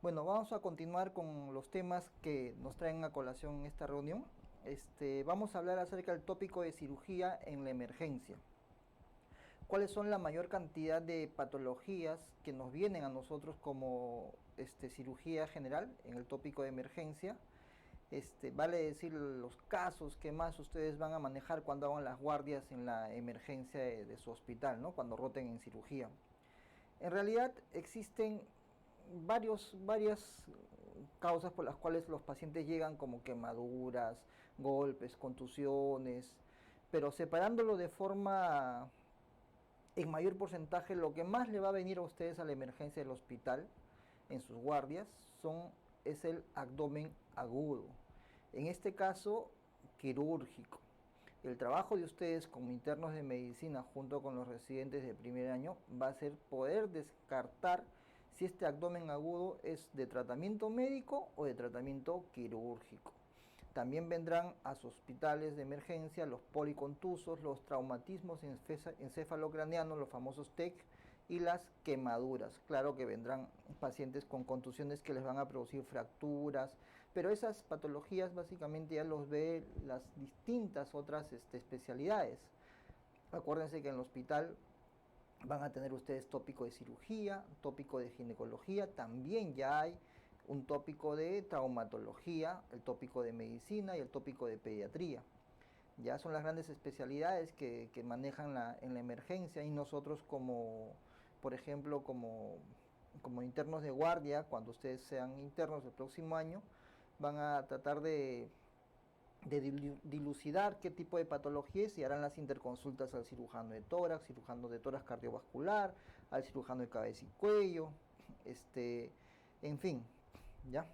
Bueno, vamos a continuar con los temas que nos traen a colación en esta reunión. Vamos a hablar acerca del tópico de cirugía en la emergencia. ¿Cuáles son la mayor cantidad de patologías que nos vienen a nosotros como cirugía general en el tópico de emergencia? Vale decir los casos que más ustedes van a manejar cuando hagan las guardias en la emergencia de su hospital, ¿no? Cuando roten en cirugía. En realidad existen varias causas por las cuales los pacientes llegan, como quemaduras, golpes, contusiones, pero separándolo de forma en mayor porcentaje, lo que más le va a venir a ustedes a la emergencia del hospital en sus guardias es el abdomen agudo. En este caso, quirúrgico. El trabajo de ustedes como internos de medicina junto con los residentes de primer año va a ser poder descartar si este abdomen agudo es de tratamiento médico o de tratamiento quirúrgico. También vendrán a sus hospitales de emergencia los policontusos, los traumatismos encefalocranianos, los famosos TEC, y las quemaduras. Claro que vendrán pacientes con contusiones que les van a producir fracturas, pero esas patologías básicamente ya los ve las distintas otras especialidades. Acuérdense que en el hospital van a tener ustedes tópico de cirugía, tópico de ginecología, también ya hay un tópico de traumatología, el tópico de medicina y el tópico de pediatría. Ya son las grandes especialidades que manejan en la emergencia, y nosotros por ejemplo, como internos de guardia, cuando ustedes sean internos el próximo año, van a tratar de dilucidar qué tipo de patología es y harán las interconsultas al cirujano de tórax cardiovascular, al cirujano de cabeza y cuello, en fin, ya,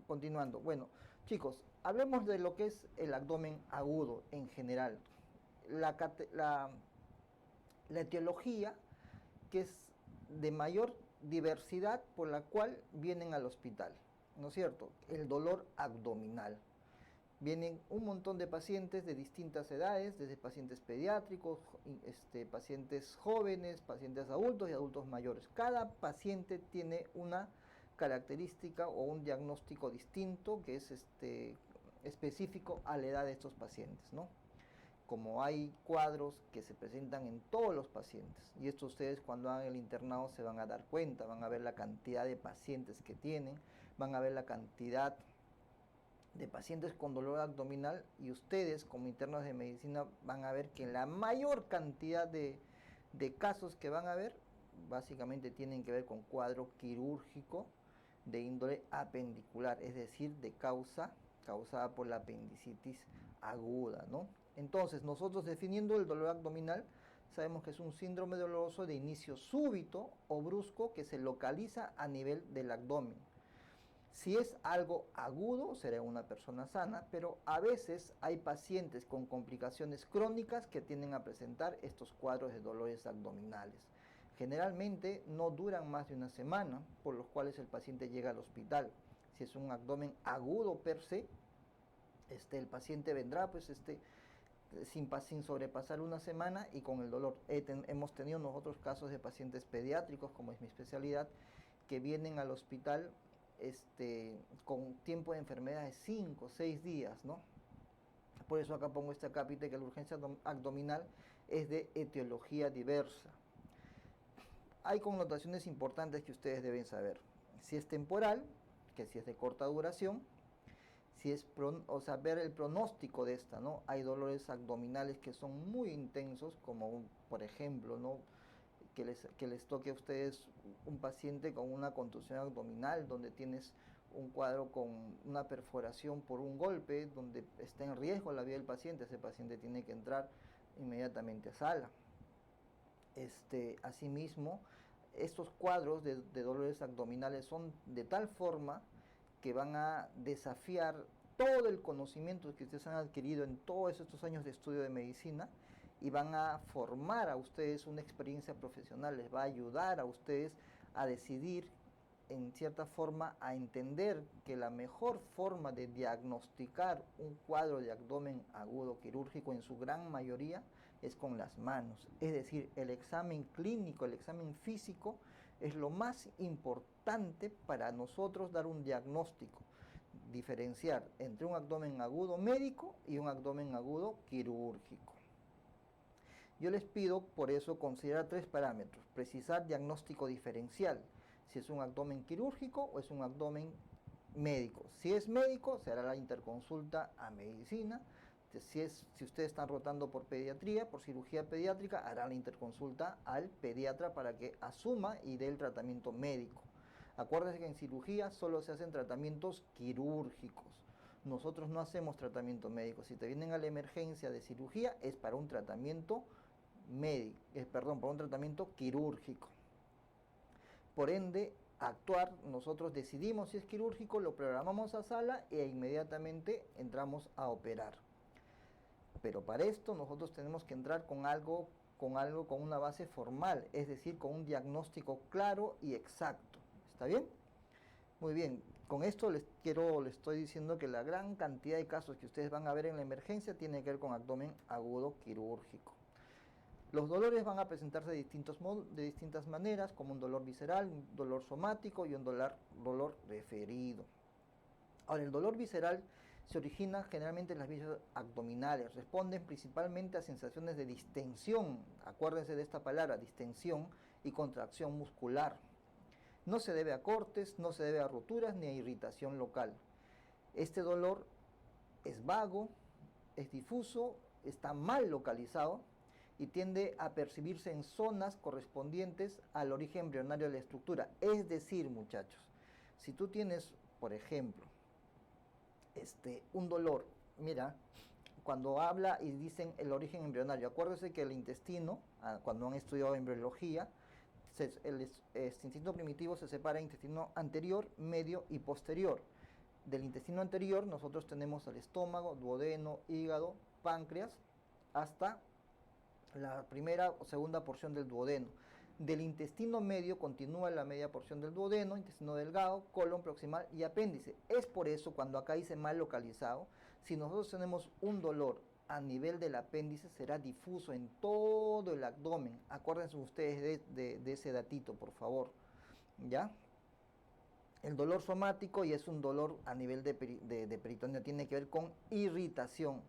continuando. Bueno, chicos, hablemos de lo que es el abdomen agudo en general. La, la, la etiología que es de mayor diversidad por la cual vienen al hospital, ¿no es cierto? El dolor abdominal. Vienen un montón de pacientes de distintas edades, desde pacientes pediátricos, pacientes jóvenes, pacientes adultos y adultos mayores. Cada paciente tiene una característica o un diagnóstico distinto que es específico a la edad de estos pacientes, ¿no? Como hay cuadros que se presentan en todos los pacientes, y esto ustedes cuando hagan el internado se van a dar cuenta, van a ver la cantidad de pacientes que tienen, van a ver la cantidad de pacientes con dolor abdominal, y ustedes como internos de medicina van a ver que la mayor cantidad de casos que van a ver básicamente tienen que ver con cuadro quirúrgico de índole apendicular, es decir, de causada por la apendicitis aguda, ¿no? Entonces, nosotros definiendo el dolor abdominal, sabemos que es un síndrome doloroso de inicio súbito o brusco que se localiza a nivel del abdomen. Si es algo agudo, será una persona sana, pero a veces hay pacientes con complicaciones crónicas que tienden a presentar estos cuadros de dolores abdominales. Generalmente no duran más de una semana, por los cuales el paciente llega al hospital. Si es un abdomen agudo per se, el paciente vendrá sin sobrepasar una semana y con el dolor. Hemos tenido nosotros casos de pacientes pediátricos, como es mi especialidad, que vienen al hospital con tiempo de enfermedad de 5 o 6 días, ¿no? Por eso acá pongo este acápite que la urgencia abdominal es de etiología diversa. Hay connotaciones importantes que ustedes deben saber. Si es temporal, que si es de corta duración, si es ver el pronóstico de esta, ¿no? Hay dolores abdominales que son muy intensos, como por ejemplo, ¿no? Que les toque a ustedes un paciente con una contusión abdominal, donde tienes un cuadro con una perforación por un golpe, donde está en riesgo la vida del paciente. Ese paciente tiene que entrar inmediatamente a sala. Asimismo, estos cuadros de dolores abdominales son de tal forma que van a desafiar todo el conocimiento que ustedes han adquirido en todos estos años de estudio de medicina, y van a formar a ustedes una experiencia profesional, les va a ayudar a ustedes a decidir, en cierta forma, a entender que la mejor forma de diagnosticar un cuadro de abdomen agudo quirúrgico en su gran mayoría es con las manos. Es decir, el examen clínico, el examen físico Es lo más importante para nosotros dar un diagnóstico, diferenciar entre un abdomen agudo médico y un abdomen agudo quirúrgico. Yo les pido por eso considerar 3 parámetros: precisar diagnóstico diferencial, si es un abdomen quirúrgico o es un abdomen médico. Si es médico, se hará la interconsulta a medicina. Si ustedes están rotando por pediatría, por cirugía pediátrica, hará la interconsulta al pediatra para que asuma y dé el tratamiento médico. Acuérdense que en cirugía solo se hacen tratamientos quirúrgicos. Nosotros no hacemos tratamiento médico. Si te vienen a la emergencia de cirugía, es para un tratamiento médico, para un tratamiento quirúrgico. Por ende, nosotros decidimos si es quirúrgico, lo programamos a sala e inmediatamente entramos a operar. Pero para esto nosotros tenemos que entrar con una base formal, es decir, con un diagnóstico claro y exacto. ¿Está bien? Muy bien, con esto les estoy diciendo que la gran cantidad de casos que ustedes van a ver en la emergencia tiene que ver con abdomen agudo quirúrgico. Los dolores van a presentarse de distintas maneras, como un dolor visceral, un dolor somático y un dolor referido. Ahora, el dolor visceral se origina generalmente en las vías abdominales, responden principalmente a sensaciones de distensión, acuérdense de esta palabra, distensión y contracción muscular. No se debe a cortes, no se debe a roturas ni a irritación local. Este dolor es vago, es difuso, está mal localizado y tiende a percibirse en zonas correspondientes al origen embrionario de la estructura. Es decir, muchachos, si tú tienes, por ejemplo, un dolor, mira, cuando habla y dicen el origen embrionario, acuérdense que el intestino, cuando han estudiado embriología, el intestino primitivo se separa en intestino anterior, medio y posterior. Del intestino anterior nosotros tenemos el estómago, duodeno, hígado, páncreas, hasta la primera o segunda porción del duodeno. Del intestino medio continúa la media porción del duodeno, intestino delgado, colon proximal y apéndice. Es por eso cuando acá dice mal localizado, si nosotros tenemos un dolor a nivel del apéndice, será difuso en todo el abdomen. Acuérdense ustedes de ese datito, por favor. ¿Ya? El dolor somático, y es un dolor a nivel de peritoneo, tiene que ver con irritación.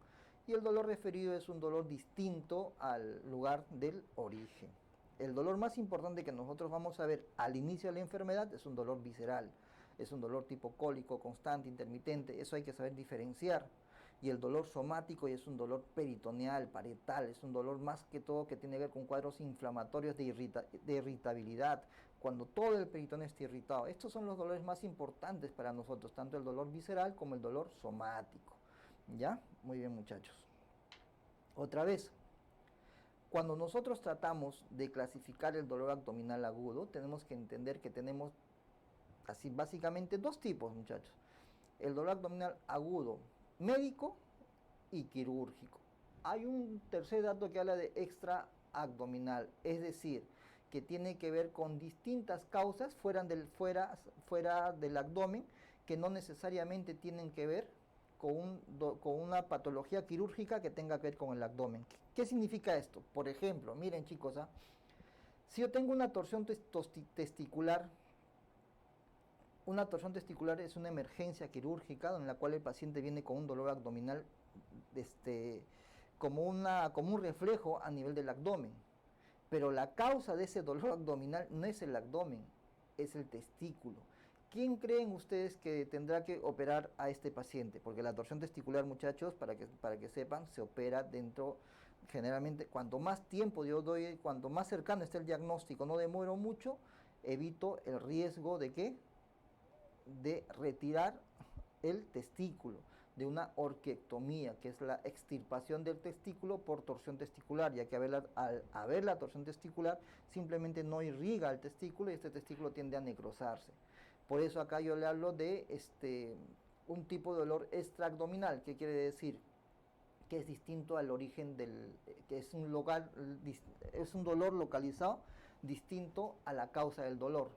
Y el dolor referido es un dolor distinto al lugar del origen. El dolor más importante que nosotros vamos a ver al inicio de la enfermedad es un dolor visceral. Es un dolor tipo cólico, constante, intermitente. Eso hay que saber diferenciar. Y el dolor somático, y es un dolor peritoneal, parietal. Es un dolor más que todo que tiene que ver con cuadros inflamatorios de irritabilidad, cuando todo el peritoneo está irritado. Estos son los dolores más importantes para nosotros, tanto el dolor visceral como el dolor somático. ¿Ya? Muy bien, muchachos. Otra vez, cuando nosotros tratamos de clasificar el dolor abdominal agudo, tenemos que entender que tenemos así básicamente 2 tipos, muchachos. El dolor abdominal agudo médico y quirúrgico. Hay un tercer dato que habla de extraabdominal, es decir, que tiene que ver con distintas causas fuera del abdomen, que no necesariamente tienen que ver con una patología quirúrgica que tenga que ver con el abdomen. ¿Qué significa esto? Por ejemplo, miren chicos, si yo tengo una torsión testicular, es una emergencia quirúrgica en la cual el paciente viene con un dolor abdominal como un reflejo a nivel del abdomen. Pero la causa de ese dolor abdominal no es el abdomen, es el testículo. ¿Quién creen ustedes que tendrá que operar a este paciente? Porque la torsión testicular, muchachos, para que sepan, se opera dentro, generalmente, cuanto más tiempo yo doy, cuanto más cercano esté el diagnóstico, no demoro mucho, evito el riesgo de ¿qué? De retirar el testículo, de una orquiectomía, que es la extirpación del testículo por torsión testicular, ya que al haber la torsión testicular simplemente no irriga el testículo y este testículo tiende a necrosarse. Por eso acá yo le hablo de un tipo de dolor extraabdominal. ¿Qué quiere decir? Que es distinto al origen que es un dolor localizado distinto a la causa del dolor.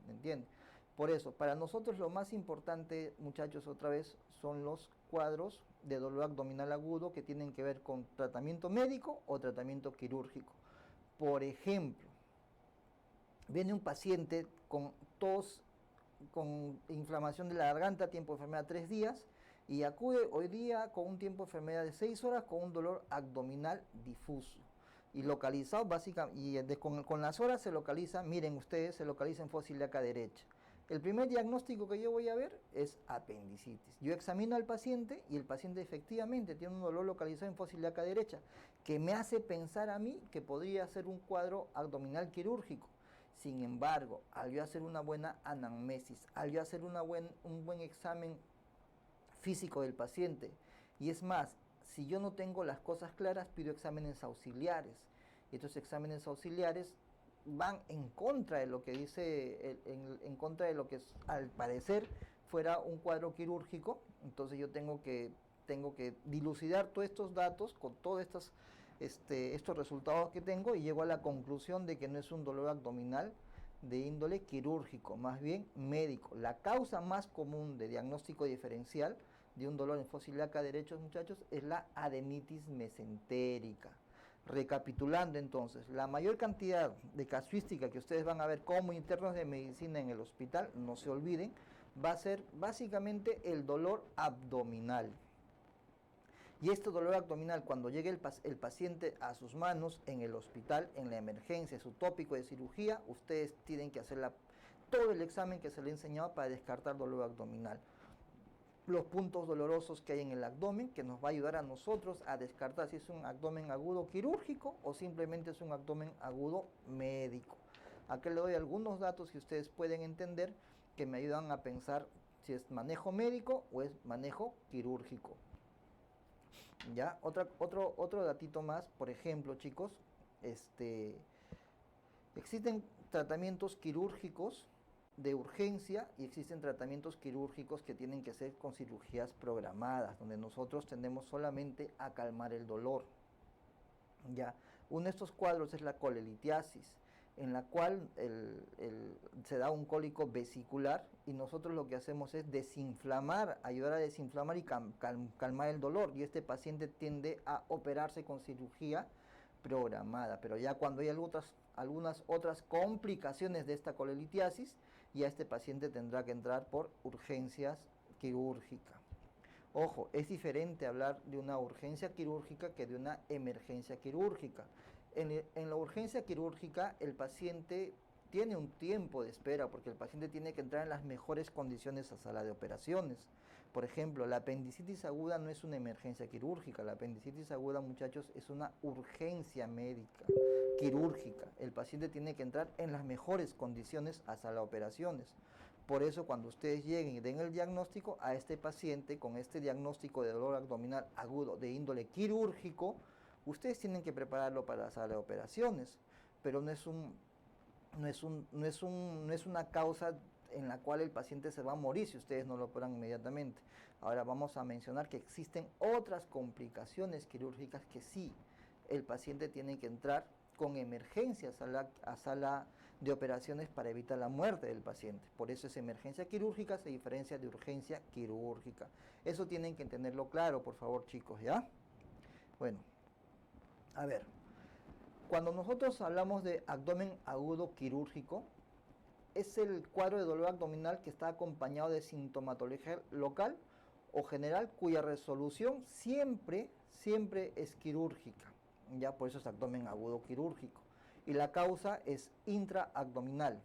¿Me entiende? Por eso, para nosotros lo más importante, muchachos, otra vez, son los cuadros de dolor abdominal agudo que tienen que ver con tratamiento médico o tratamiento quirúrgico. Por ejemplo, Viene un paciente con tos, con inflamación de la garganta, tiempo de enfermedad 3 días, y acude hoy día con un tiempo de enfermedad de 6 horas con un dolor abdominal difuso y localizado básicamente, con las horas se localiza, miren ustedes, se localiza en fosa ilíaca derecha. El primer diagnóstico que yo voy a ver es apendicitis. Yo examino al paciente y el paciente efectivamente tiene un dolor localizado en fosa ilíaca derecha, que me hace pensar a mí que podría ser un cuadro abdominal quirúrgico. Sin embargo, al yo hacer una buena anamnesis, al yo hacer un buen examen físico del paciente, y es más, si yo no tengo las cosas claras, pido exámenes auxiliares. Y estos exámenes auxiliares van en contra de lo que dice, en contra de lo que al parecer fuera un cuadro quirúrgico. Entonces yo tengo que dilucidar todos estos datos con todos estos resultados que tengo y llego a la conclusión de que no es un dolor abdominal de índole quirúrgico, más bien médico. La causa más común de diagnóstico diferencial de un dolor en fosa ilíaca derecha, muchachos, es la adenitis mesentérica. Recapitulando entonces, la mayor cantidad de casuística que ustedes van a ver como internos de medicina en el hospital, no se olviden, va a ser básicamente el dolor abdominal. Y este dolor abdominal, cuando llegue el paciente a sus manos en el hospital, en la emergencia, su tópico de cirugía, ustedes tienen que hacer todo el examen que se le ha enseñado para descartar dolor abdominal. Los puntos dolorosos que hay en el abdomen, que nos va a ayudar a nosotros a descartar si es un abdomen agudo quirúrgico o simplemente es un abdomen agudo médico. Aquí le doy algunos datos que ustedes pueden entender que me ayudan a pensar si es manejo médico o es manejo quirúrgico. Ya, otro datito más, por ejemplo, chicos, existen tratamientos quirúrgicos de urgencia y existen tratamientos quirúrgicos que tienen que ser con cirugías programadas, donde nosotros tendemos solamente a calmar el dolor. Ya, uno de estos cuadros es la colelitiasis, en la cual se da un cólico vesicular y nosotros lo que hacemos es desinflamar, ayudar a desinflamar y calmar el dolor, y este paciente tiende a operarse con cirugía programada. Pero ya cuando hay algunas otras complicaciones de esta colelitiasis, ya este paciente tendrá que entrar por urgencias quirúrgicas. Ojo, es diferente hablar de una urgencia quirúrgica que de una emergencia quirúrgica. En la urgencia quirúrgica el paciente tiene un tiempo de espera porque el paciente tiene que entrar en las mejores condiciones a sala de operaciones. Por ejemplo, la apendicitis aguda no es una emergencia quirúrgica, la apendicitis aguda, muchachos, es una urgencia médica, quirúrgica. El paciente tiene que entrar en las mejores condiciones a sala de operaciones. Por eso cuando ustedes lleguen y den el diagnóstico a este paciente con este diagnóstico de dolor abdominal agudo de índole quirúrgico, ustedes tienen que prepararlo para la sala de operaciones, pero no es una causa en la cual el paciente se va a morir si ustedes no lo operan inmediatamente. Ahora vamos a mencionar que existen otras complicaciones quirúrgicas que sí, el paciente tiene que entrar con emergencias a sala de operaciones para evitar la muerte del paciente. Por eso es emergencia quirúrgica, se diferencia de urgencia quirúrgica. Eso tienen que tenerlo claro, por favor, chicos, ¿ya? Bueno, a ver, cuando nosotros hablamos de abdomen agudo quirúrgico, es el cuadro de dolor abdominal que está acompañado de sintomatología local o general cuya resolución siempre es quirúrgica. Ya por eso es abdomen agudo quirúrgico. Y la causa es intraabdominal.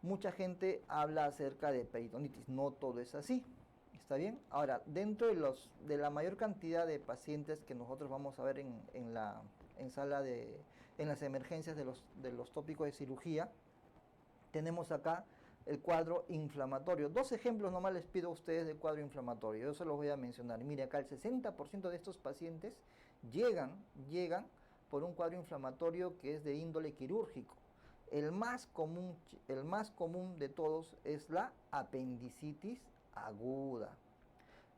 Mucha gente habla acerca de peritonitis, no todo es así. ¿Está bien? Ahora, dentro de la mayor cantidad de pacientes que nosotros vamos a ver en las emergencias de los tópicos de cirugía, tenemos acá el cuadro inflamatorio. Dos ejemplos nomás les pido a ustedes del cuadro inflamatorio. Yo se los voy a mencionar. Mire, acá el 60% de estos pacientes llegan por un cuadro inflamatorio que es de índole quirúrgico. El más común de todos es la apendicitis aguda.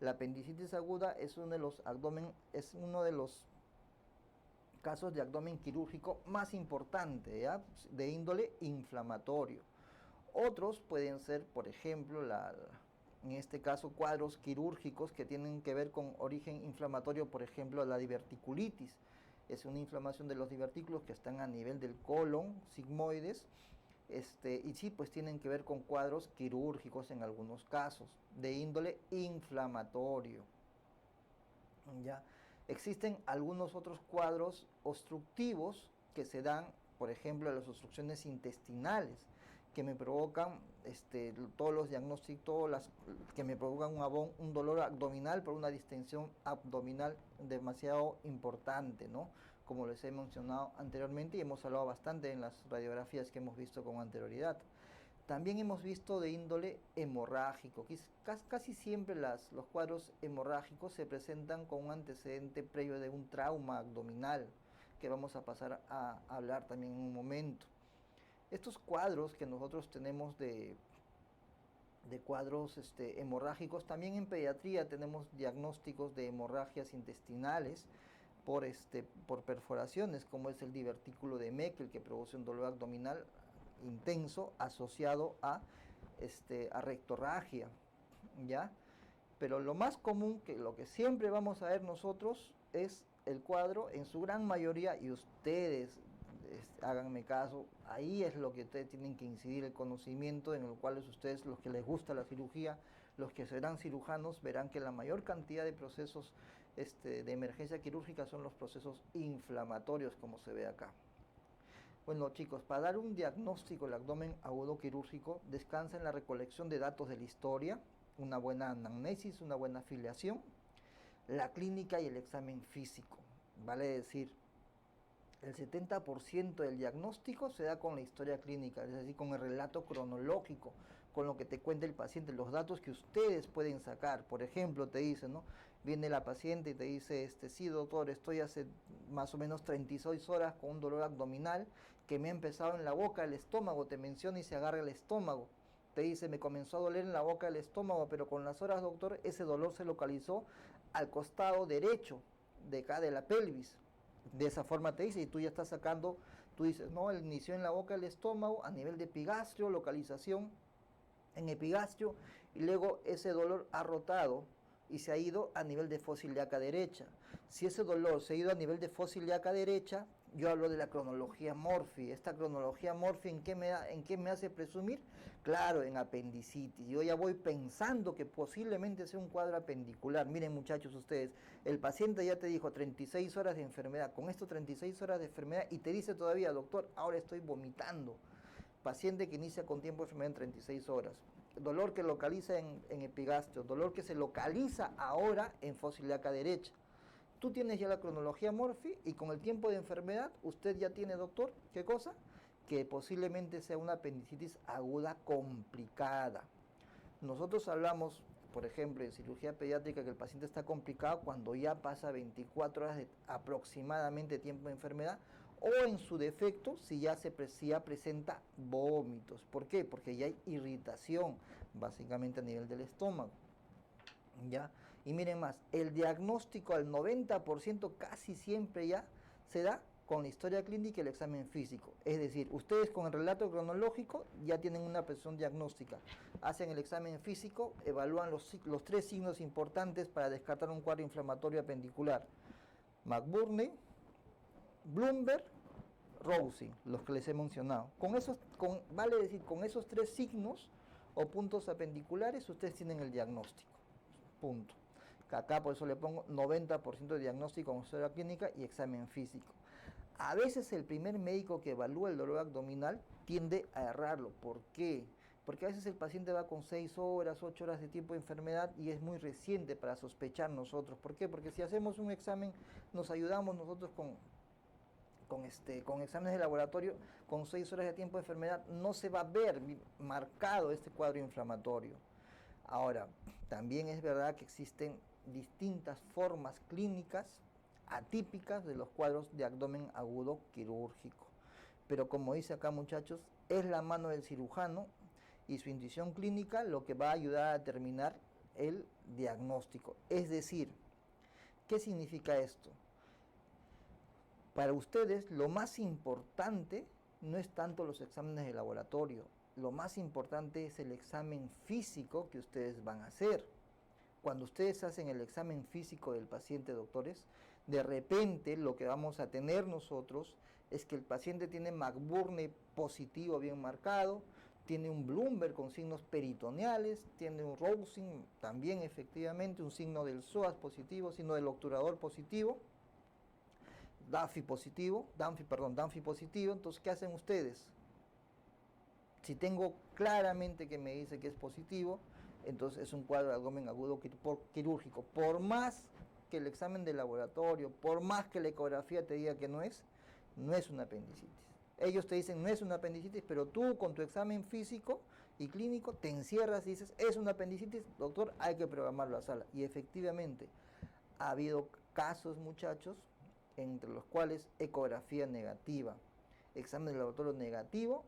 La apendicitis aguda es uno de los casos de abdomen quirúrgico más importante, ¿ya? De índole inflamatorio. Otros pueden ser, por ejemplo, en este caso, cuadros quirúrgicos que tienen que ver con origen inflamatorio, por ejemplo, la diverticulitis. Es una inflamación de los divertículos que están a nivel del colon, sigmoides, Y sí, pues tienen que ver con cuadros quirúrgicos en algunos casos, de índole inflamatorio. ¿Ya? Existen algunos otros cuadros obstructivos que se dan, por ejemplo, las obstrucciones intestinales, que me provocan todos los diagnósticos, que me provocan un dolor abdominal por una distensión abdominal demasiado importante, ¿no? Como les he mencionado anteriormente y hemos hablado bastante en las radiografías que hemos visto con anterioridad. También hemos visto de índole hemorrágico. Casi siempre los cuadros hemorrágicos se presentan con un antecedente previo de un trauma abdominal, que vamos a pasar a hablar también en un momento. Estos cuadros que nosotros tenemos de cuadros hemorrágicos, también en pediatría tenemos diagnósticos de hemorragias intestinales por perforaciones, como es el divertículo de Meckel, que produce un dolor abdominal intenso asociado a rectorragia, ¿ya? Pero lo más común, lo que siempre vamos a ver nosotros, es el cuadro en su gran mayoría, y ustedes háganme caso, ahí es lo que ustedes tienen que incidir, el conocimiento en el cual ustedes, los que les gusta la cirugía, los que serán cirujanos, verán que la mayor cantidad de procesos de emergencia quirúrgica son los procesos inflamatorios, como se ve acá. Bueno, chicos, para dar un diagnóstico del abdomen agudo quirúrgico, descansa en la recolección de datos de la historia, una buena anamnesis, una buena afiliación, la clínica y el examen físico. Vale decir, el 70% del diagnóstico se da con la historia clínica, es decir, con el relato cronológico, con lo que te cuenta el paciente, los datos que ustedes pueden sacar. Por ejemplo, te dice, ¿no? Viene la paciente y te dice, sí, doctor, estoy hace más o menos 36 horas con un dolor abdominal que me ha empezado en la boca, el estómago, te menciona y se agarra el estómago. Te dice, me comenzó a doler en la boca el estómago, pero con las horas, doctor, ese dolor se localizó al costado derecho de acá de la pelvis. De esa forma te dice, y tú ya estás sacando, tú dices, no, él inició en la boca del estómago a nivel de epigastrio, localización en epigastrio, y luego ese dolor ha rotado y se ha ido a nivel de fosa ilíaca derecha. Si ese dolor se ha ido a nivel de fosa ilíaca derecha, yo hablo de la cronología Murphy. Esta cronología Murphy, ¿en qué me hace presumir? Claro, en apendicitis. Yo ya voy pensando que posiblemente sea un cuadro apendicular. Miren, muchachos, ustedes, el paciente ya te dijo 36 horas de enfermedad. Con esto 36 horas de enfermedad y te dice todavía, doctor, ahora estoy vomitando. Paciente que inicia con tiempo de enfermedad en 36 horas. Dolor que localiza en epigastrio. Dolor que se localiza ahora en fosa ilíaca derecha. Tú tienes ya la cronología Murphy y con el tiempo de enfermedad usted ya tiene, doctor, ¿qué cosa? Que posiblemente sea una apendicitis aguda complicada. Nosotros hablamos, por ejemplo, en cirugía pediátrica que el paciente está complicado cuando ya pasa 24 horas de aproximadamente tiempo de enfermedad, o en su defecto si ya presenta vómitos. ¿Por qué? Porque ya hay irritación, básicamente a nivel del estómago. ¿Ya? Y miren más, el diagnóstico al 90% casi siempre ya se da con la historia clínica y el examen físico. Es decir, ustedes con el relato cronológico ya tienen una precisión diagnóstica. Hacen el examen físico, evalúan los 3 signos importantes para descartar un cuadro inflamatorio apendicular. McBurney, Bloomberg, Rousing, los que les he mencionado. Vale decir, con esos 3 signos o puntos apendiculares, ustedes tienen el diagnóstico. Punto. Acá por eso le pongo 90% de diagnóstico con historia clínica y examen físico. A veces el primer médico que evalúa el dolor abdominal tiende a errarlo. ¿Por qué? Porque a veces el paciente va con 6 horas, 8 horas de tiempo de enfermedad y es muy reciente para sospechar nosotros. ¿Por qué? Porque si hacemos un examen, nos ayudamos nosotros con exámenes de laboratorio, con 6 horas de tiempo de enfermedad, no se va a ver marcado este cuadro inflamatorio. Ahora, también es verdad que existen distintas formas clínicas atípicas de los cuadros de abdomen agudo quirúrgico. Pero como dice acá, muchachos, es la mano del cirujano y su intuición clínica lo que va a ayudar a determinar el diagnóstico. Es decir, ¿qué significa esto? Para ustedes lo más importante no es tanto los exámenes de laboratorio, lo más importante es el examen físico que ustedes van a hacer. Cuando ustedes hacen el examen físico del paciente, doctores, de repente lo que vamos a tener nosotros es que el paciente tiene McBurney positivo bien marcado, tiene un Bloomberg con signos peritoneales, tiene un Rousing también efectivamente, un signo del psoas positivo, signo del obturador positivo, Danfi positivo, Danfi positivo. Entonces, ¿qué hacen ustedes? Si tengo claramente que me dice que es positivo, entonces es un cuadro de abdomen agudo quirúrgico. Por más que el examen de laboratorio, por más que la ecografía te diga que no es una apendicitis. Ellos te dicen no es una apendicitis, pero tú con tu examen físico y clínico te encierras y dices es una apendicitis, doctor, hay que programarlo a sala. Y efectivamente ha habido casos, muchachos, entre los cuales ecografía negativa, examen de laboratorio negativo,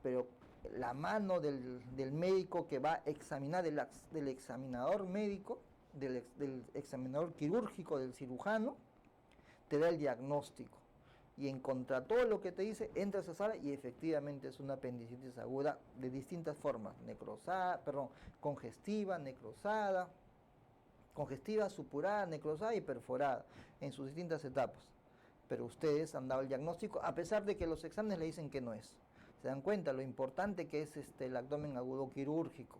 pero la mano del médico que va a examinar, del examinador médico, del examinador quirúrgico, del cirujano, te da el diagnóstico. Y en contra todo lo que te dice, entras a sala y efectivamente es una apendicitis aguda de distintas formas, congestiva, necrosada, congestiva, supurada, necrosada y perforada, en sus distintas etapas. Pero ustedes han dado el diagnóstico, a pesar de que los exámenes le dicen que no es. ¿Se dan cuenta lo importante que es el abdomen agudo quirúrgico?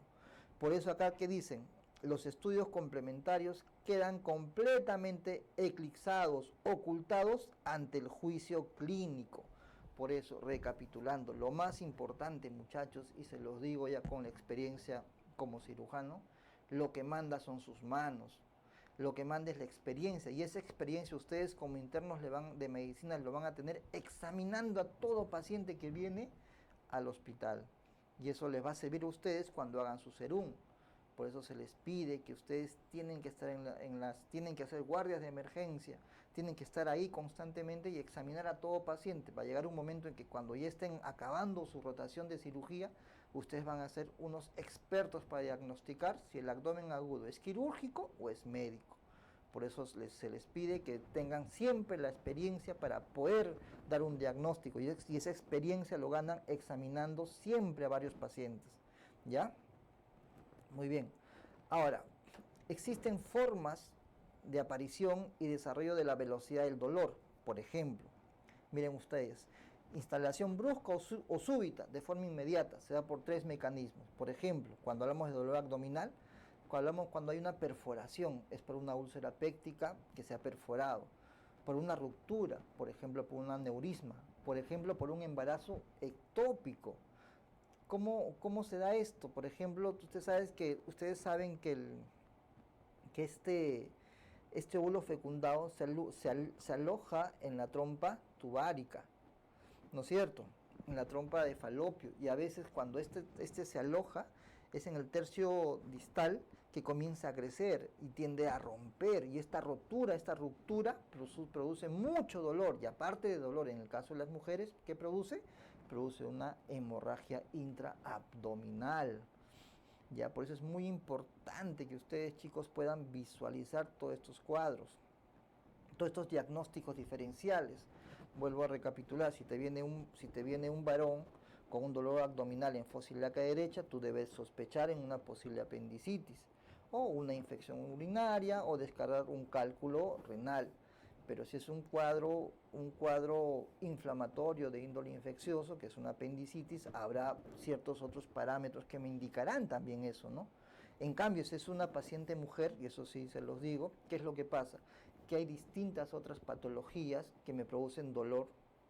Por eso acá, ¿qué dicen? Los estudios complementarios quedan completamente eclipsados, ocultados ante el juicio clínico. Por eso, recapitulando, lo más importante, muchachos, y se los digo ya con la experiencia como cirujano, lo que manda son sus manos, lo que manda es la experiencia, y esa experiencia ustedes como internos de medicina lo van a tener examinando a todo paciente que viene al hospital, y eso les va a servir a ustedes cuando hagan su serum. Por eso se les pide que ustedes tienen que estar tienen que hacer guardias de emergencia, tienen que estar ahí constantemente y examinar a todo paciente. Va a llegar un momento en que cuando ya estén acabando su rotación de cirugía, ustedes van a ser unos expertos para diagnosticar si el abdomen agudo es quirúrgico o es médico. Por eso se les pide que tengan siempre la experiencia para poder dar un diagnóstico, y esa experiencia lo ganan examinando siempre a varios pacientes. ¿Ya? Muy bien. Ahora, existen formas de aparición y desarrollo de la velocidad del dolor. Por ejemplo, miren ustedes, instalación brusca o súbita de forma inmediata se da por 3 mecanismos. Por ejemplo, cuando hablamos de dolor abdominal, cuando hay una perforación, es por una úlcera péptica que se ha perforado, por una ruptura, por ejemplo, por un aneurisma, por ejemplo, por un embarazo ectópico. ¿Cómo se da esto? Por ejemplo, ustedes saben que este óvulo fecundado se aloja en la trompa tubárica, ¿no es cierto? En la trompa de falopio, y a veces cuando este se aloja, es en el tercio distal que comienza a crecer y tiende a romper, y esta ruptura produce mucho dolor, y aparte de dolor, en el caso de las mujeres, ¿qué produce? Produce una hemorragia intraabdominal. Ya, por eso es muy importante que ustedes, chicos, puedan visualizar todos estos cuadros, todos estos diagnósticos diferenciales. Vuelvo a recapitular, si te viene un varón con un dolor abdominal en fosa ilíaca derecha, tú debes sospechar en una posible apendicitis, o una infección urinaria, o descargar un cálculo renal. Pero si es un cuadro inflamatorio de índole infeccioso, que es una apendicitis, habrá ciertos otros parámetros que me indicarán también eso, ¿no? En cambio, si es una paciente mujer, y eso sí se los digo, ¿qué es lo que pasa? Que hay distintas otras patologías que me producen dolor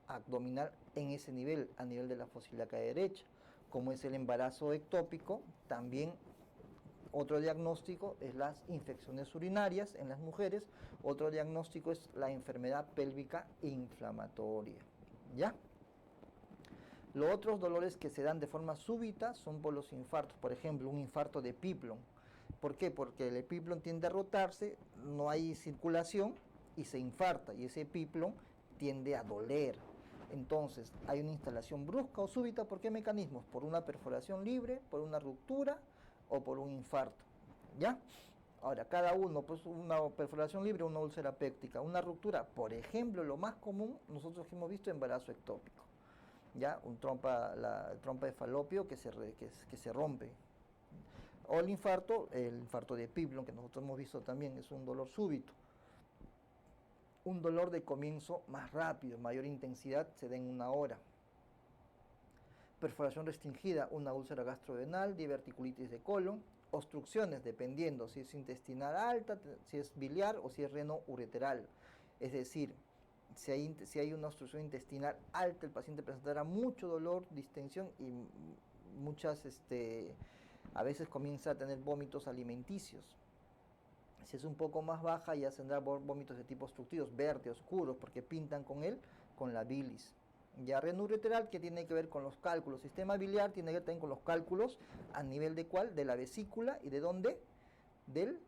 abdominal en ese nivel, a nivel de la fosa ilíaca derecha, como es el embarazo ectópico. También otro diagnóstico es las infecciones urinarias en las mujeres. Otro diagnóstico es la enfermedad pélvica inflamatoria. ¿Ya? Los otros dolores que se dan de forma súbita son por los infartos. Por ejemplo, un infarto de Epiplon. ¿Por qué? Porque el Epiplon tiende a rotarse, no hay circulación y se infarta. Y ese Epiplon tiende a doler. Entonces, hay una instalación brusca o súbita. ¿Por qué mecanismos? Por una perforación libre, por una ruptura o por un infarto. ¿Ya? Ahora, cada uno, pues una perforación libre, una úlcera péptica, una ruptura. Por ejemplo, lo más común, nosotros hemos visto embarazo ectópico. ¿Ya? La trompa de falopio que se rompe. O el infarto de Epiplon, que nosotros hemos visto también, es un dolor súbito. Un dolor de comienzo más rápido, mayor intensidad, se da en 1 hora. Perforación restringida, una úlcera gastrodenal, diverticulitis de colon, obstrucciones, dependiendo si es intestinal alta, si es biliar o si es reno-ureteral. Es decir, si hay una obstrucción intestinal alta, el paciente presentará mucho dolor, distensión y a veces comienza a tener vómitos alimenticios. Si es un poco más baja, ya tendrá vómitos de tipo obstructivos, verde, oscuros, porque pintan con la bilis. Ya reno-ureteral, que tiene que ver con los cálculos. Sistema biliar tiene que ver también con los cálculos, a nivel de cuál, de la vesícula y de dónde, del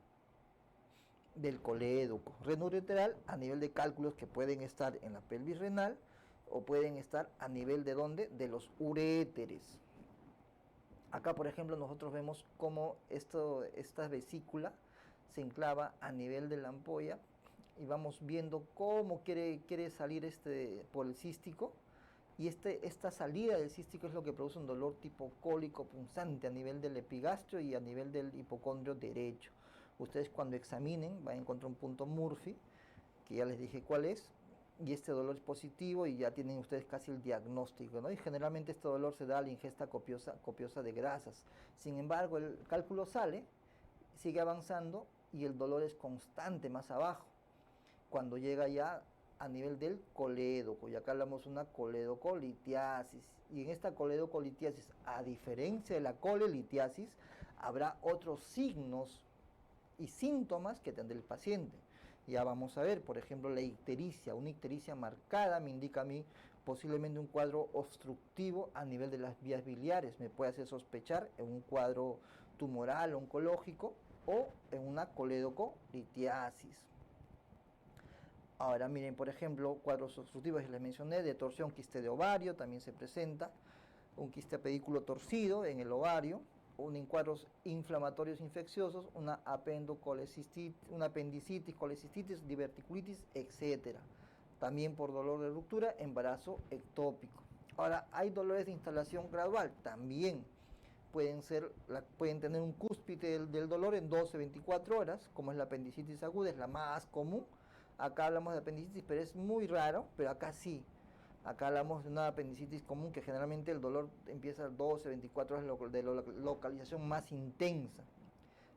colédoco. Reno-ureteral a nivel de cálculos que pueden estar en la pelvis renal o pueden estar a nivel de dónde, de los uréteres. Acá, por ejemplo, nosotros vemos cómo esta vesícula se enclava a nivel de la ampolla y vamos viendo cómo quiere salir por el cístico, y esta salida del cístico es lo que produce un dolor tipo cólico punzante a nivel del epigastrio y a nivel del hipocondrio derecho. Ustedes cuando examinen van a encontrar un punto Murphy, que ya les dije cuál es, y este dolor es positivo y ya tienen ustedes casi el diagnóstico, ¿no? Y generalmente este dolor se da a la ingesta copiosa de grasas. Sin embargo, el cálculo sigue avanzando y el dolor es constante más abajo, cuando llega ya a nivel del colédoco, y acá hablamos de una coledocolitiasis, y en esta coledocolitiasis, a diferencia de la colelitiasis, habrá otros signos y síntomas que tendrá el paciente. Ya vamos a ver, por ejemplo, la ictericia, una ictericia marcada me indica a mí posiblemente un cuadro obstructivo a nivel de las vías biliares, me puede hacer sospechar en un cuadro tumoral oncológico o en una coledocolitiasis. Ahora miren, por ejemplo, cuadros obstructivos que les mencioné, de torsión, quiste de ovario, también se presenta, un quiste a pedículo torcido en el ovario, cuadros inflamatorios infecciosos, una apendicitis, colecistitis, diverticulitis, etc. También por dolor de ruptura, embarazo ectópico. Ahora, hay dolores de instalación gradual, también pueden tener un cúspide del dolor en 12-24 horas, como es la apendicitis aguda, es la más común. Acá hablamos de apendicitis, pero es muy raro, pero acá sí. Acá hablamos de una apendicitis común que generalmente el dolor empieza a 12-24 horas de localización más intensa.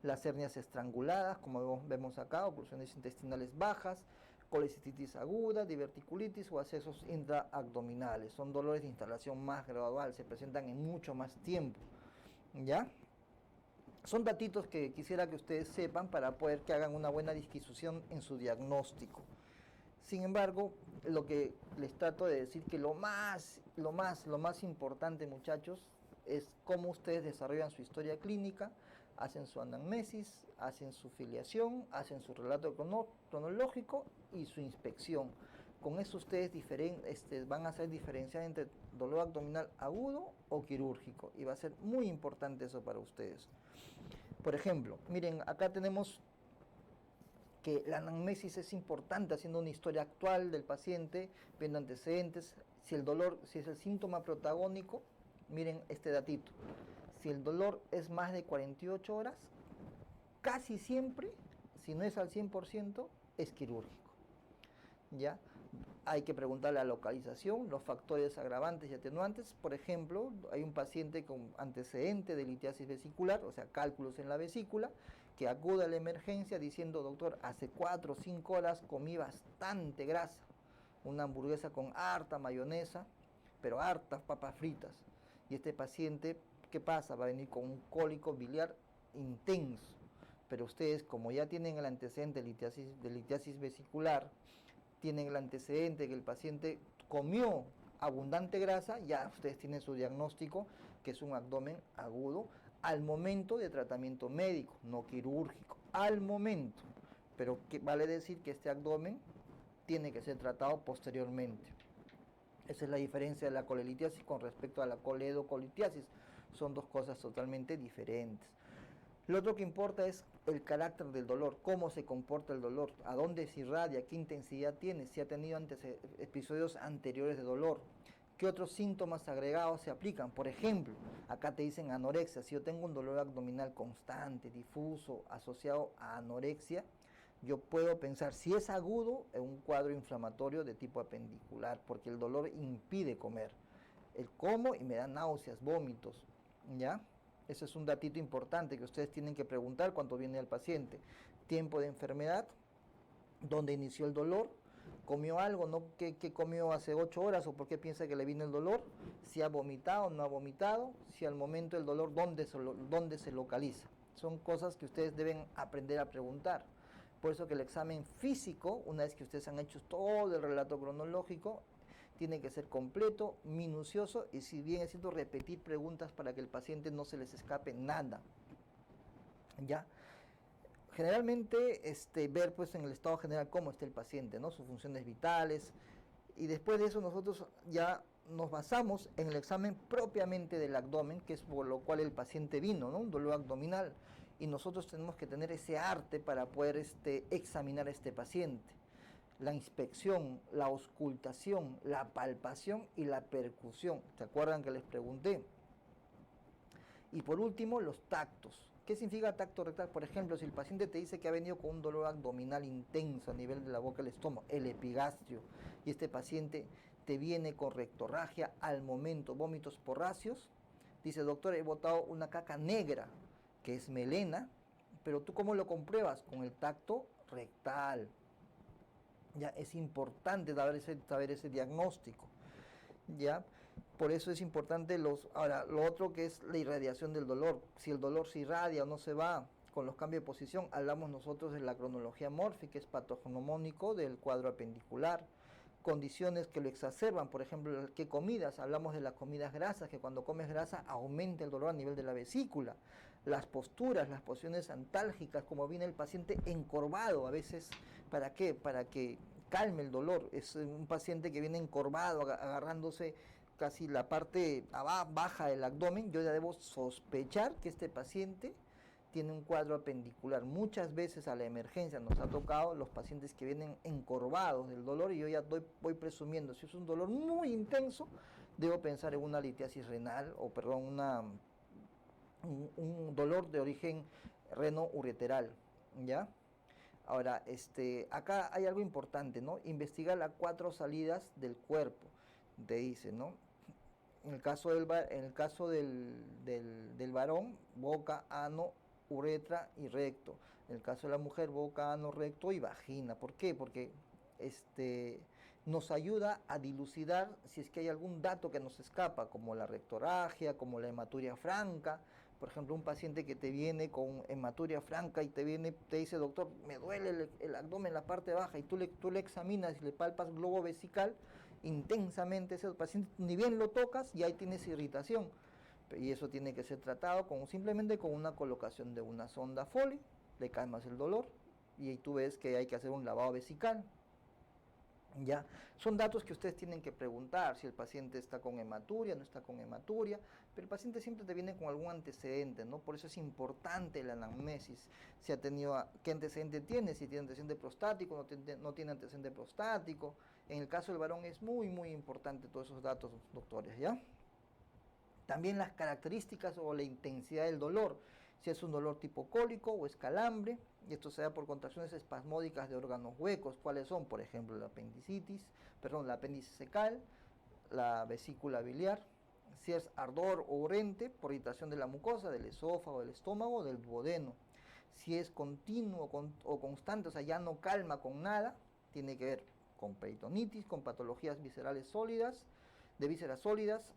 Las hernias estranguladas, como vemos acá, oclusiones intestinales bajas, colecistitis aguda, diverticulitis o accesos intraabdominales. Son dolores de instalación más gradual, se presentan en mucho más tiempo. ¿Ya? Son datitos que quisiera que ustedes sepan para poder que hagan una buena disquisición en su diagnóstico. Sin embargo, lo que les trato de decir que lo más importante, muchachos, es cómo ustedes desarrollan su historia clínica, hacen su anamnesis, hacen su filiación, hacen su relato cronológico y su inspección. Con eso ustedes van a saber diferenciar entre dolor abdominal agudo o quirúrgico, y va a ser muy importante eso para ustedes. Por ejemplo, miren, acá tenemos que la anamnesis es importante, haciendo una historia actual del paciente, viendo antecedentes. Si es el síntoma protagónico, miren este datito. Si el dolor es más de 48 horas, casi siempre, si no es al 100%, es quirúrgico. ¿Ya? Hay que preguntar la localización, los factores agravantes y atenuantes. Por ejemplo, hay un paciente con antecedente de litiasis vesicular, o sea, cálculos en la vesícula, que acude a la emergencia diciendo: doctor, hace 4 o 5 horas comí bastante grasa, una hamburguesa con harta mayonesa, pero hartas papas fritas. Y este paciente, ¿qué pasa? Va a venir con un cólico biliar intenso. Pero ustedes, como ya tienen el antecedente de litiasis vesicular, tienen el antecedente que el paciente comió abundante grasa, ya ustedes tienen su diagnóstico, que es un abdomen agudo, al momento de tratamiento médico, no quirúrgico, al momento. Pero vale decir que este abdomen tiene que ser tratado posteriormente. Esa es la diferencia de la colelitiasis con respecto a la coledocolitiasis. Son dos cosas totalmente diferentes. Lo otro que importa es el carácter del dolor, cómo se comporta el dolor, a dónde se irradia, qué intensidad tiene, si ha tenido episodios anteriores de dolor, qué otros síntomas agregados se aplican. Por ejemplo, acá te dicen anorexia. Si yo tengo un dolor abdominal constante, difuso, asociado a anorexia, yo puedo pensar, si es agudo, en un cuadro inflamatorio de tipo apendicular, porque el dolor impide comer. El como y me da náuseas, vómitos, ¿ya? Ese es un datito importante que ustedes tienen que preguntar cuando viene el paciente. Tiempo de enfermedad, dónde inició el dolor, comió algo, ¿no? ¿Qué comió hace 8 horas o por qué piensa que le vino el dolor? Si ha vomitado o no ha vomitado, si al momento el dolor, dónde se localiza. Son cosas que ustedes deben aprender a preguntar. Por eso que el examen físico, una vez que ustedes han hecho todo el relato cronológico, tiene que ser completo, minucioso y si bien es cierto, repetir preguntas para que el paciente no se les escape nada. ¿Ya? Generalmente ver pues en el estado general cómo está el paciente, ¿no? Sus funciones vitales, y después de eso nosotros ya nos basamos en el examen propiamente del abdomen, que es por lo cual el paciente vino, ¿no? Un dolor abdominal, y nosotros tenemos que tener ese arte para poder examinar a este paciente. La inspección, la auscultación, la palpación y la percusión. ¿Se acuerdan que les pregunté? Y por último, los tactos. ¿Qué significa tacto rectal? Por ejemplo, si el paciente te dice que ha venido con un dolor abdominal intenso a nivel de la boca del estómago, el epigastrio, y este paciente te viene con rectorragia al momento, vómitos porráceos, dice, doctor, he botado una caca negra, que es melena, pero ¿tú cómo lo compruebas? Con el tacto rectal. Ya es importante saber ese diagnóstico. ¿Ya? Por eso es importante ahora, lo otro que es la irradiación del dolor. Si el dolor se irradia o no se va con los cambios de posición, hablamos nosotros de la cronología mórfica, que es patognomónico del cuadro apendicular. Condiciones que lo exacerban, por ejemplo, ¿qué comidas? Hablamos de las comidas grasas, que cuando comes grasa aumenta el dolor a nivel de la vesícula. Las posturas, las posiciones antálgicas, como viene el paciente encorvado, a veces, ¿para qué? Para que calme el dolor. Es un paciente que viene encorvado, agarrándose casi la parte baja del abdomen. Yo ya debo sospechar que este paciente tiene un cuadro apendicular. Muchas veces a la emergencia nos ha tocado los pacientes que vienen encorvados del dolor y yo ya voy presumiendo, si es un dolor muy intenso, debo pensar en una litiasis renal o perdón, un dolor de origen reno-ureteral, ¿ya? Ahora, acá hay algo importante, ¿no? Investigar las 4 salidas del cuerpo, te dice, ¿no? En el caso del varón, boca, ano, uretra y recto. En el caso de la mujer, boca, ano, recto y vagina. ¿Por qué? Porque nos ayuda a dilucidar si es que hay algún dato que nos escapa, como la rectorragia, como la hematuria franca. Por ejemplo, un paciente que te viene con hematuria franca y te dice, doctor, me duele el abdomen, la parte baja, y tú le examinas y le palpas globo vesical intensamente, ese paciente ni bien lo tocas y ahí tienes irritación. Y eso tiene que ser tratado simplemente con una colocación de una sonda Foley, le calmas el dolor y ahí tú ves que hay que hacer un lavado vesical. ¿Ya? Son datos que ustedes tienen que preguntar, si el paciente está con hematuria, no está con hematuria, pero el paciente siempre te viene con algún antecedente, ¿no? Por eso es importante la anamnesis, si ha tenido, qué antecedente tiene, si tiene antecedente prostático, no tiene antecedente prostático. En el caso del varón es muy, muy importante todos esos datos, doctores, ¿ya? También las características o la intensidad del dolor, si es un dolor tipo cólico o es calambre, y esto se da por contracciones espasmódicas de órganos huecos. ¿Cuáles son? Por ejemplo, la apéndice secal, la vesícula biliar. Si es ardor o urente, por irritación de la mucosa, del esófago, del estómago, del duodeno. Si es continuo o constante, o sea, ya no calma con nada, tiene que ver con peritonitis, con patologías viscerales sólidas, de vísceras sólidas,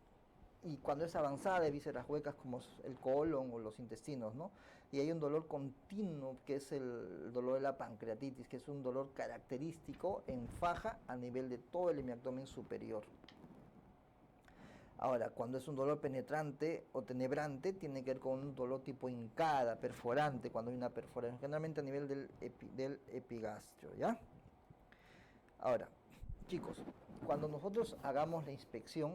y cuando es avanzada de vísceras huecas como el colon o los intestinos, ¿no? Y hay un dolor continuo que es el dolor de la pancreatitis, que es un dolor característico en faja a nivel de todo el hemiabdomen superior. Ahora, cuando es un dolor penetrante o tenebrante, tiene que ver con un dolor tipo hincada, perforante, cuando hay una perforación, generalmente a nivel del epigastrio, ¿ya? Ahora, chicos, cuando nosotros hagamos la inspección,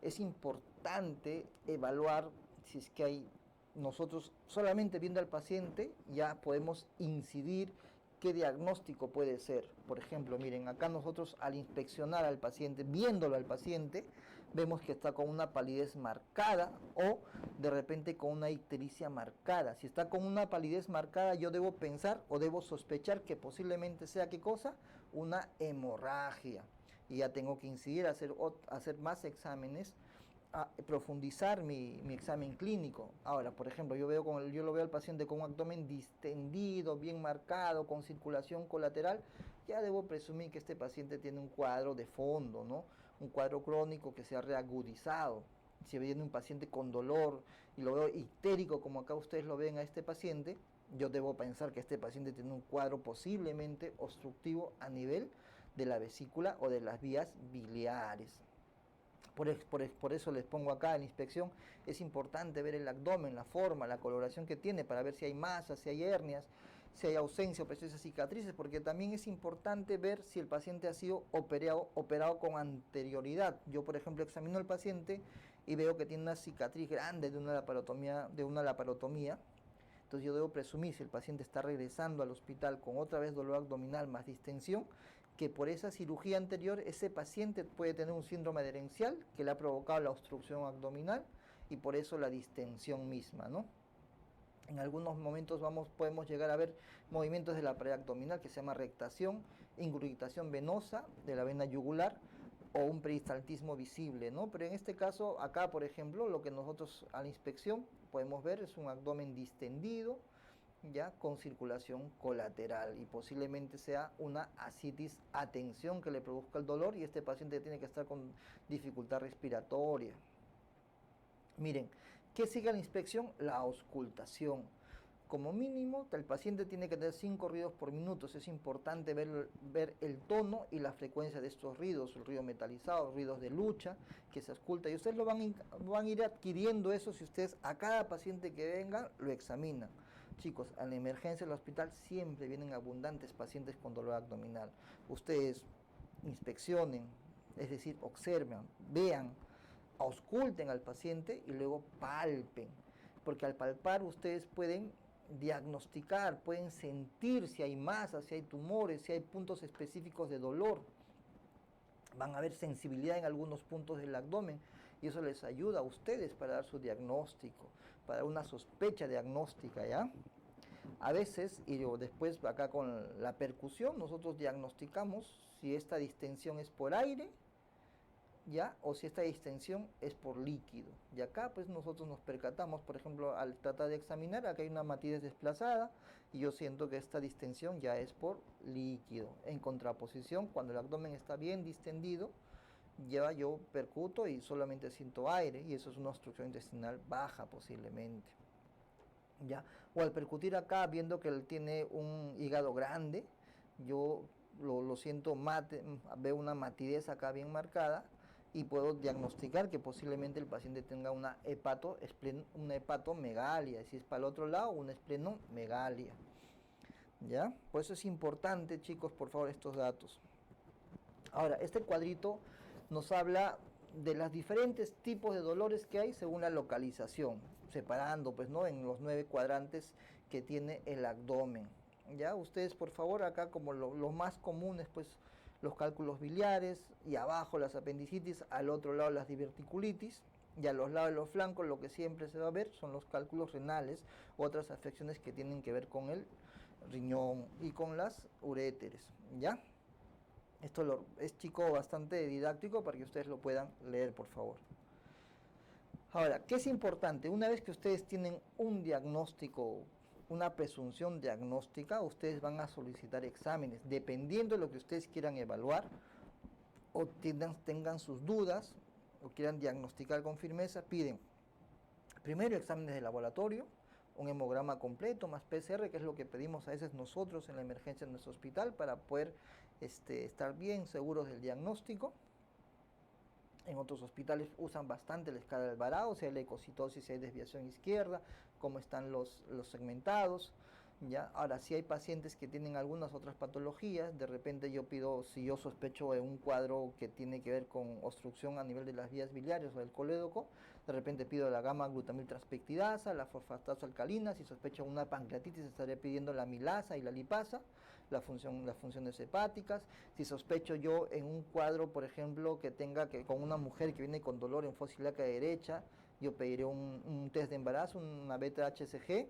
es importante evaluar si es que hay, nosotros solamente viendo al paciente ya podemos incidir qué diagnóstico puede ser. Por ejemplo, miren, acá nosotros al inspeccionar al paciente, viéndolo al paciente, vemos que está con una palidez marcada o de repente con una ictericia marcada. Si está con una palidez marcada, yo debo pensar o debo sospechar que posiblemente sea, ¿qué cosa? Una hemorragia. Y ya tengo que incidir, hacer más exámenes, a profundizar mi examen clínico. Ahora, por ejemplo, yo lo veo al paciente con un abdomen distendido, bien marcado, con circulación colateral, ya debo presumir que este paciente tiene un cuadro de fondo, ¿no? Un cuadro crónico que se ha reagudizado. Si viene un paciente con dolor y lo veo ictérico, como acá ustedes lo ven a este paciente, yo debo pensar que este paciente tiene un cuadro posiblemente obstructivo a nivel de la vesícula o de las vías biliares. Por eso les pongo acá en inspección, es importante ver el abdomen, la forma, la coloración que tiene para ver si hay masas, si hay hernias, si hay ausencia o presencia de cicatrices, porque también es importante ver si el paciente ha sido operado con anterioridad. Yo, por ejemplo, examino al paciente y veo que tiene una cicatriz grande de una laparotomía. Entonces yo debo presumir, si el paciente está regresando al hospital con otra vez dolor abdominal más distensión, que por esa cirugía anterior ese paciente puede tener un síndrome adherencial que le ha provocado la obstrucción abdominal y por eso la distensión misma, ¿no? En algunos momentos podemos llegar a ver movimientos de la pared abdominal que se llama rectación, ingurgitación venosa de la vena yugular o un peristaltismo visible, ¿no? Pero en este caso, acá por ejemplo, lo que nosotros a la inspección podemos ver es un abdomen distendido, ya con circulación colateral y posiblemente sea una ascitis a tensión que le produzca el dolor y este paciente tiene que estar con dificultad respiratoria. Miren, ¿qué sigue a la inspección? La auscultación. Como mínimo, el paciente tiene que tener 5 ruidos por minuto. Es importante ver el tono y la frecuencia de estos ruidos, el ruido metalizado, ruidos de lucha que se ausculta. Y ustedes van a ir adquiriendo eso si ustedes a cada paciente que venga lo examinan. Chicos, a la emergencia del hospital siempre vienen abundantes pacientes con dolor abdominal. Ustedes inspeccionen, es decir, observen, vean, ausculten al paciente y luego palpen. Porque al palpar ustedes pueden diagnosticar, pueden sentir si hay masas, si hay tumores, si hay puntos específicos de dolor. Van a haber sensibilidad en algunos puntos del abdomen y eso les ayuda a ustedes para dar su diagnóstico, para dar una sospecha diagnóstica, ¿ya? A veces, y después acá con la percusión, nosotros diagnosticamos si esta distensión es por aire, ¿ya? O si esta distensión es por líquido. Y acá pues nosotros nos percatamos, por ejemplo, al tratar de examinar, acá hay una matidez desplazada y yo siento que esta distensión ya es por líquido. En contraposición, cuando el abdomen está bien distendido, ya yo percuto y solamente siento aire y eso es una obstrucción intestinal baja posiblemente. ¿Ya? O al percutir acá, viendo que él tiene un hígado grande, yo lo siento veo una matidez acá bien marcada y puedo diagnosticar que posiblemente el paciente tenga una hepatomegalia, si es para el otro lado, una esplenomegalia. ¿Ya? Por eso es importante, chicos, por favor, estos datos. Ahora, este cuadrito nos habla de los diferentes tipos de dolores que hay según la localización, separando, pues, ¿no?, en los 9 cuadrantes que tiene el abdomen. Ya, ustedes, por favor, acá como los más comunes, pues, los cálculos biliares, y abajo las apendicitis, al otro lado las diverticulitis, y a los lados de los flancos lo que siempre se va a ver son los cálculos renales, otras afecciones que tienen que ver con el riñón y con las uréteres, ¿ya? Esto es, chico, bastante didáctico para que ustedes lo puedan leer, por favor. Ahora, ¿qué es importante? Una vez que ustedes tienen un diagnóstico, una presunción diagnóstica, ustedes van a solicitar exámenes, dependiendo de lo que ustedes quieran evaluar, o tengan sus dudas, o quieran diagnosticar con firmeza, piden primero exámenes de laboratorio, un hemograma completo más PCR, que es lo que pedimos a veces nosotros en la emergencia en nuestro hospital para poder estar bien seguros del diagnóstico. En otros hospitales usan bastante la escala de Alvarado, si hay leucocitosis, si hay desviación izquierda, cómo están los segmentados. ¿Ya? Ahora, si hay pacientes que tienen algunas otras patologías, de repente yo pido, si yo sospecho de un cuadro que tiene que ver con obstrucción a nivel de las vías biliares o del colédoco, de repente pido la gamma-glutamil transpeptidasa, la fosfatasa alcalina. Si sospecho una pancreatitis, estaré pidiendo la milasa y la lipasa, las funciones hepáticas. Si sospecho yo en un cuadro, por ejemplo, que tenga que con una mujer que viene con dolor en fosa ilíaca derecha, yo pediré un test de embarazo, una beta-HCG.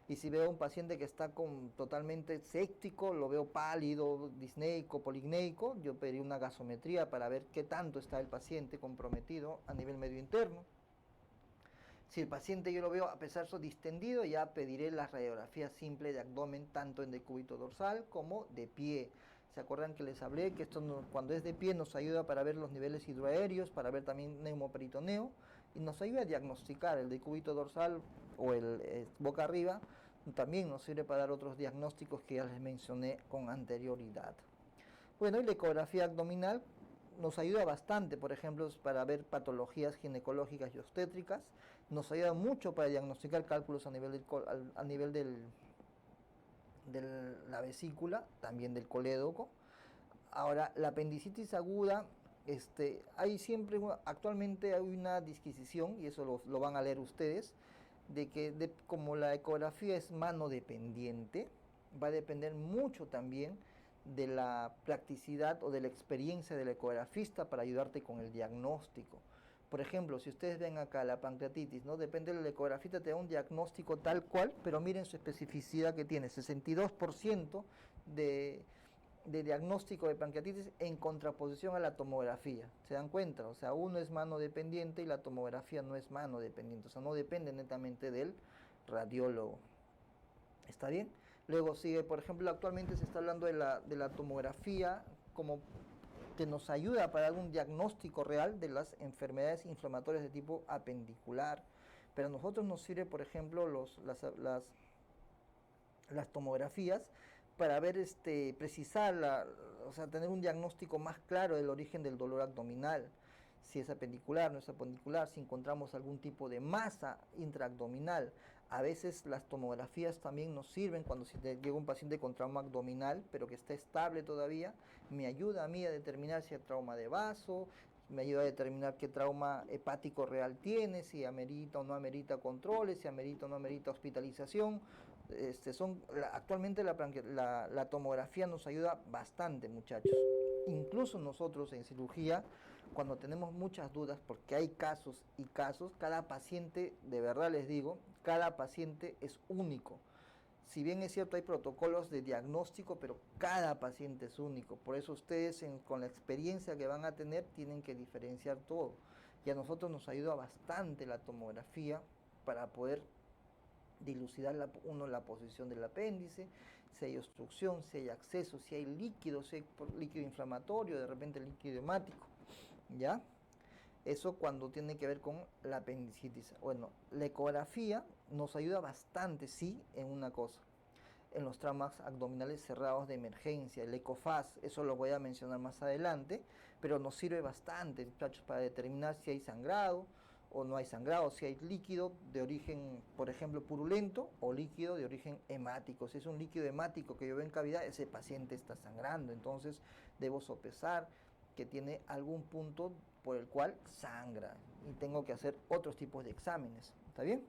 Y si veo un paciente que está totalmente séptico, lo veo pálido, disneico, polignéico, yo pediré una gasometría para ver qué tanto está el paciente comprometido a nivel medio interno. Si el paciente yo lo veo a pesar de distendido, ya pediré la radiografía simple de abdomen tanto en decúbito dorsal como de pie. ¿Se acuerdan que les hablé que esto cuando es de pie nos ayuda para ver los niveles hidroaéreos, para ver también neumoperitoneo y nos ayuda a diagnosticar el decúbito dorsal o el boca arriba? También nos sirve para dar otros diagnósticos que ya les mencioné con anterioridad. Bueno, y la ecografía abdominal nos ayuda bastante, por ejemplo, para ver patologías ginecológicas y obstétricas. Nos ayuda mucho para diagnosticar cálculos a nivel de la vesícula, también del colédoco. Ahora, la apendicitis aguda, actualmente hay una disquisición, y eso lo van a leer ustedes, de que como la ecografía es mano dependiente, va a depender mucho también de la practicidad o de la experiencia del ecografista para ayudarte con el diagnóstico. Por ejemplo, si ustedes ven acá la pancreatitis, ¿no? Depende del ecografista, te da un diagnóstico tal cual, pero miren su especificidad que tiene, 62% de diagnóstico de pancreatitis en contraposición a la tomografía. ¿Se dan cuenta? O sea, uno es mano dependiente y la tomografía no es mano dependiente, o sea, no depende netamente del radiólogo. ¿Está bien? Luego sigue, por ejemplo, actualmente se está hablando de la tomografía como que nos ayuda para dar un diagnóstico real de las enfermedades inflamatorias de tipo apendicular. Pero a nosotros nos sirve, por ejemplo, las tomografías para ver, precisar, o sea, tener un diagnóstico más claro del origen del dolor abdominal. Si es apendicular, no es apendicular, si encontramos algún tipo de masa intraabdominal. A veces las tomografías también nos sirven cuando llega un paciente con trauma abdominal, pero que está estable todavía, me ayuda a mí a determinar si hay trauma de vaso, me ayuda a determinar qué trauma hepático real tiene, si amerita o no amerita controles, si amerita o no amerita hospitalización. Actualmente la tomografía nos ayuda bastante, muchachos. Incluso nosotros en cirugía, cuando tenemos muchas dudas, porque hay casos y casos, cada paciente, de verdad les digo, cada paciente es único. Si bien es cierto, hay protocolos de diagnóstico, pero cada paciente es único. Por eso ustedes, con la experiencia que van a tener, tienen que diferenciar todo. Y a nosotros nos ayuda bastante la tomografía para poder dilucidar la posición del apéndice, si hay obstrucción, si hay acceso, si hay líquido, si hay líquido inflamatorio, de repente líquido hemático, ¿ya? Eso cuando tiene que ver con la apendicitis. Bueno, la ecografía nos ayuda bastante, sí, en una cosa, en los traumas abdominales cerrados de emergencia, el ECOFAS, eso lo voy a mencionar más adelante, pero nos sirve bastante, muchachos, para determinar si hay sangrado o no hay sangrado, si hay líquido de origen, por ejemplo, purulento o líquido de origen hemático. Si es un líquido hemático que yo veo en cavidad, ese paciente está sangrando, entonces debo sopesar que tiene algún punto por el cual sangra y tengo que hacer otros tipos de exámenes. ¿Está bien?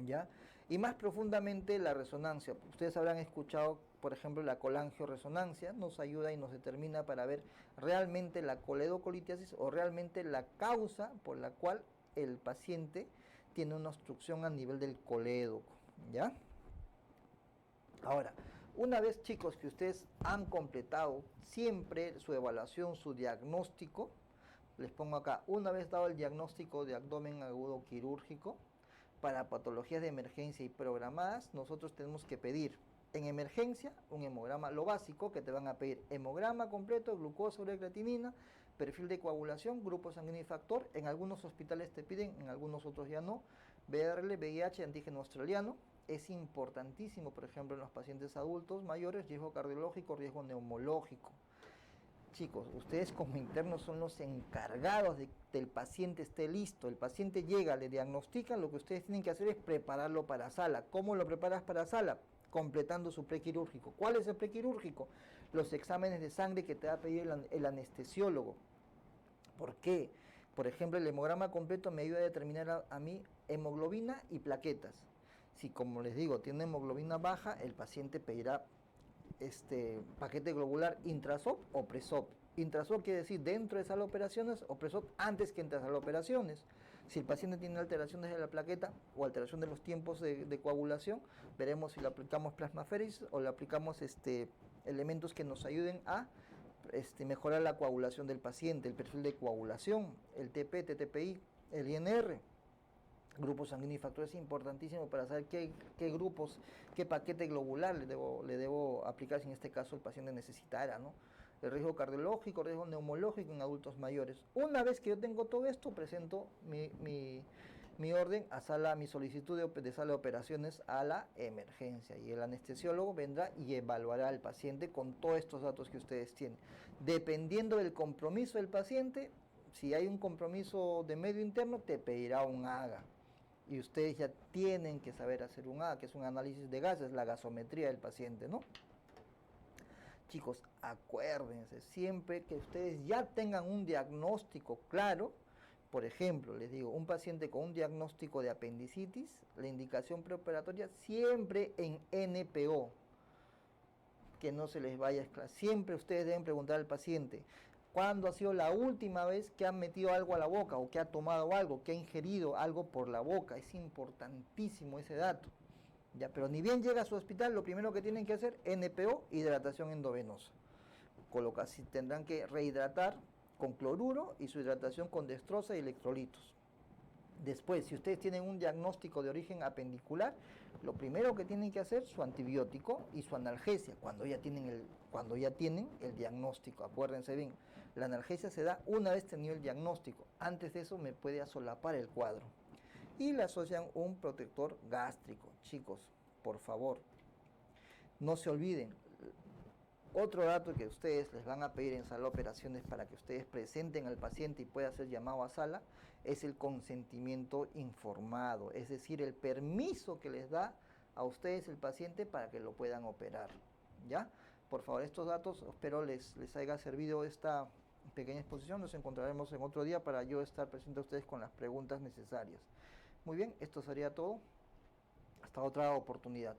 ¿Ya? Y más profundamente la resonancia. Ustedes habrán escuchado, por ejemplo, la colangioresonancia, nos ayuda y nos determina para ver realmente la coledocolitiasis o realmente la causa por la cual el paciente tiene una obstrucción a nivel del colédoco, ¿ya? Ahora, una vez, chicos, que ustedes han completado siempre su evaluación, su diagnóstico, les pongo acá, una vez dado el diagnóstico de abdomen agudo quirúrgico, para patologías de emergencia y programadas, nosotros tenemos que pedir en emergencia un hemograma, lo básico que te van a pedir, hemograma completo, glucosa, urea, creatinina, perfil de coagulación, grupo sanguíneo y factor. En algunos hospitales te piden, en algunos otros ya no. BRL, VIH, antígeno australiano. Es importantísimo, por ejemplo, en los pacientes adultos mayores, riesgo cardiológico, riesgo neumológico. Chicos, ustedes como internos son los encargados de que el paciente esté listo. El paciente llega, le diagnostican, lo que ustedes tienen que hacer es prepararlo para sala. ¿Cómo lo preparas para sala? Completando su prequirúrgico. ¿Cuál es el prequirúrgico? Los exámenes de sangre que te va a pedir el anestesiólogo. ¿Por qué? Por ejemplo, el hemograma completo me ayuda a determinar a mí hemoglobina y plaquetas. Si, como les digo, tiene hemoglobina baja, el paciente pedirá paquete globular intrazop o presop. Intrazop quiere decir dentro de sala de operaciones o presop antes que entre a sala de operaciones. Si el paciente tiene alteraciones de la plaqueta o alteración de los tiempos de coagulación, veremos si le aplicamos plasmaféresis o le aplicamos elementos que nos ayuden a mejorar la coagulación del paciente, el perfil de coagulación, el TP, TTPI, el INR. Grupos sanguíneos y factores importantísimos para saber qué grupos, qué paquete globular le debo aplicar si en este caso el paciente necesitara, ¿no? El riesgo cardiológico, el riesgo neumológico en adultos mayores. Una vez que yo tengo todo esto, presento mi orden a mi solicitud de sala de operaciones a la emergencia y el anestesiólogo vendrá y evaluará al paciente con todos estos datos que ustedes tienen. Dependiendo del compromiso del paciente, si hay un compromiso de medio interno, te pedirá un AGA. Y ustedes ya tienen que saber hacer un AGA, que es un análisis de gases, la gasometría del paciente, ¿no? Chicos, acuérdense, siempre que ustedes ya tengan un diagnóstico claro, por ejemplo, les digo, un paciente con un diagnóstico de apendicitis, la indicación preoperatoria siempre en NPO, que no se les vaya a esclarecer. Siempre ustedes deben preguntar al paciente, ¿cuándo ha sido la última vez que han metido algo a la boca o que ha tomado algo, que ha ingerido algo por la boca? Es importantísimo ese dato. Ya, pero ni bien llega a su hospital, lo primero que tienen que hacer, NPO, hidratación endovenosa. Tendrán que rehidratar con cloruro y su hidratación con dextrosa y electrolitos. Después, si ustedes tienen un diagnóstico de origen apendicular, lo primero que tienen que hacer es su antibiótico y su analgesia, cuando ya tienen el diagnóstico. Acuérdense bien, la analgesia se da una vez tenido el diagnóstico. Antes de eso me puede solapar el cuadro. Y le asocian un protector gástrico. Chicos, por favor, no se olviden. Otro dato que ustedes les van a pedir en sala de operaciones para que ustedes presenten al paciente y pueda ser llamado a sala es el consentimiento informado, es decir, el permiso que les da a ustedes el paciente para que lo puedan operar. ¿Ya? Por favor, estos datos, espero les haya servido esta pequeña exposición. Nos encontraremos en otro día para yo estar presente a ustedes con las preguntas necesarias. Muy bien, esto sería todo. Hasta otra oportunidad.